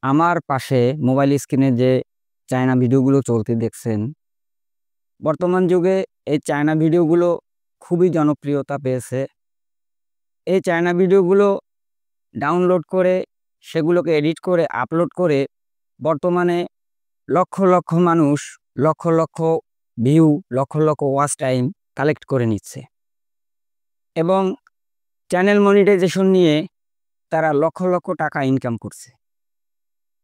আমার পাশে মোবাইল স্ক্রিনে যে চায়না ভিডিওগুলো চলতে দেখছেন, বর্তমান যুগে এই চায়না ভিডিওগুলো খুবই জনপ্রিয়তা পেয়েছে। এই চায়না ভিডিওগুলো ডাউনলোড করে সেগুলোকে এডিট করে আপলোড করে বর্তমানে লক্ষ লক্ষ মানুষ lakh lakh view, lakh lakh watch time collect করে নিচ্ছে এবং চ্যানেল মনিটাইজেশন নিয়ে তারা লক্ষ লক্ষ টাকা ইনকাম করছে।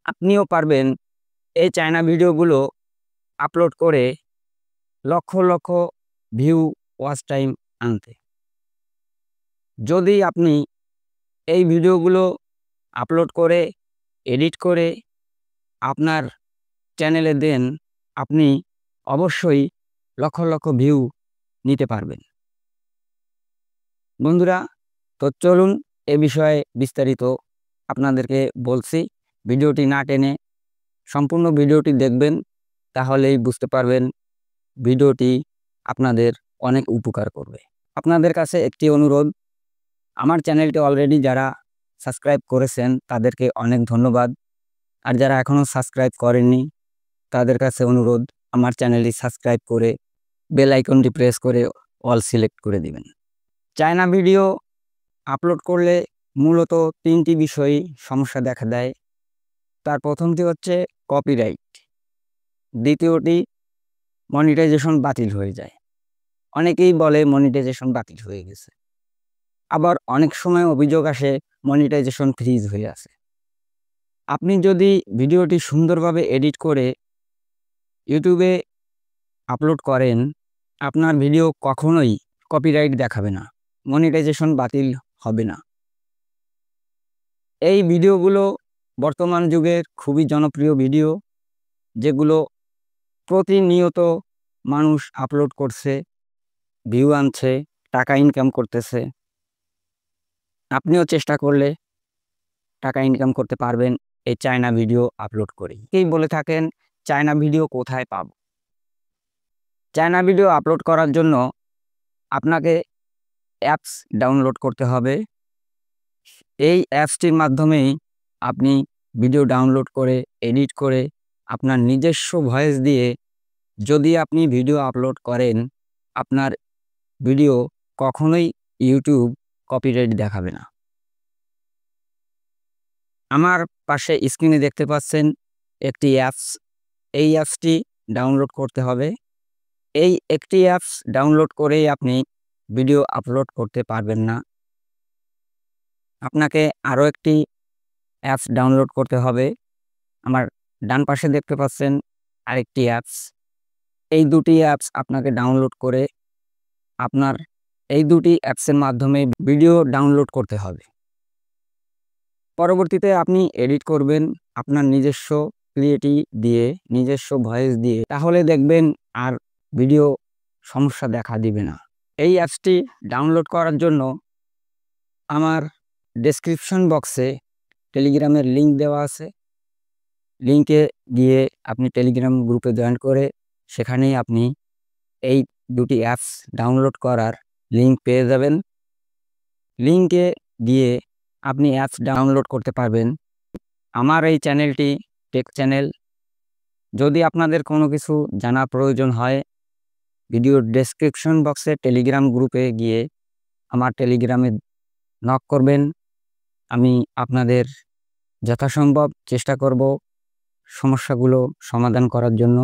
আপনিও পারবেন এই চায়না ভিডিওগুলো আপলোড করে lakh lakh view, watch time আনতে। যদি আপনি এই ভিডিওগুলো আপলোড করে এডিট করে আপনার চ্যানেলে দেন, আপনি অবশ্যই লক্ষ লক্ষ ভিউ নিতে পারবেন। বন্ধুরা, তো চলুন এ বিষয়ে বিস্তারিত আপনাদেরকে বলছি। ভিডিওটি না টেনে সম্পূর্ণ ভিডিওটি দেখবেন, তাহলেই বুঝতে পারবেন ভিডিওটি আপনাদের অনেক উপকার করবে। আপনাদের কাছে একটি অনুরোধ, আমার চ্যানেলটি অলরেডি যারা সাবস্ক্রাইব করেছেন তাদেরকে অনেক ধন্যবাদ, আর যারা এখনও সাবস্ক্রাইব করেননি তাদের কাছে অনুরোধ, আমার চ্যানেলটি সাবস্ক্রাইব করে বেল আইকনটি প্রেস করে অল সিলেক্ট করে দিবেন। চায়না ভিডিও আপলোড করলে মূলত তিনটি বিষয়ই সমস্যা দেখা দেয়। তার প্রথমটি হচ্ছে কপিরাইট, দ্বিতীয়টি মনিটাইজেশন বাতিল হয়ে যায়। অনেকেই বলে মনিটাইজেশন বাতিল হয়ে গেছে, আবার অনেক সময় অভিযোগ আসে মনিটাইজেশন ফ্রিজ হয়ে আছে। আপনি যদি ভিডিওটি সুন্দরভাবে এডিট করে ইউটিউবে আপলোড করেন, আপনার ভিডিও কখনোই কপিরাইট দেখাবে না, মনিটাইজেশন বাতিল হবে না। এই ভিডিওগুলো বর্তমান যুগের খুবই জনপ্রিয় ভিডিও, যেগুলো প্রতিনিয়ত মানুষ আপলোড করছে, ভিউ আনছে, টাকা ইনকাম করতেছে। আপনিও চেষ্টা করলে টাকা ইনকাম করতে পারবেন এই চায়না ভিডিও আপলোড করেই। কেই বলে থাকেন চায়না ভিডিও কোথায় পাবো? চায়না ভিডিও আপলোড করার জন্য আপনাকে অ্যাপস ডাউনলোড করতে হবে। এই অ্যাপসটির মাধ্যমেই আপনি ভিডিও ডাউনলোড করে এডিট করে আপনার নিজস্ব ভয়েস দিয়ে যদি আপনি ভিডিও আপলোড করেন, আপনার ভিডিও কখনোই ইউটিউব কপিরাইট দেখাবে না। আমার পাশে স্ক্রিনে দেখতে পাচ্ছেন একটি অ্যাপস। এই অ্যাপসটি ডাউনলোড করতে হবে। এই একটি অ্যাপস ডাউনলোড করেই আপনি ভিডিও আপলোড করতে পারবেন না। আপনাকে আরও একটি অ্যাপস ডাউনলোড করতে হবে। আমার ডান পাশে দেখতে পাচ্ছেন আরেকটি অ্যাপস। এই দুটি অ্যাপস আপনাকে ডাউনলোড করে আপনার এই দুটি অ্যাপসের মাধ্যমে ভিডিও ডাউনলোড করতে হবে। পরবর্তীতে আপনি এডিট করবেন আপনার নিজস্ব ক্রিয়েটিভ দিয়ে, নিজস্ব ভয়েস দিয়ে, তাহলে দেখবেন আর ভিডিও সমস্যা দেখা দিবে না। এই অ্যাপসটি ডাউনলোড করার জন্য আমার ডেসক্রিপশন বক্সে টেলিগ্রামের লিঙ্ক দেওয়া আছে। লিঙ্কে গিয়ে আপনি টেলিগ্রাম গ্রুপে জয়েন করে সেখানেই আপনি এই দুটি অ্যাপস ডাউনলোড করার লিঙ্ক পেয়ে যাবেন। লিঙ্কে গিয়ে আপনি অ্যাপস ডাউনলোড করতে পারবেন। আমার এই চ্যানেলটি টেক চ্যানেল। যদি আপনাদের কোনো কিছু জানা প্রয়োজন হয়, ভিডিওর ডেসক্রিপশন বক্সে টেলিগ্রাম গ্রুপে গিয়ে আমার টেলিগ্রামে নক করবেন। আমি আপনাদের যথাসম্ভব চেষ্টা করব সমস্যাগুলো সমাধান করার জন্য।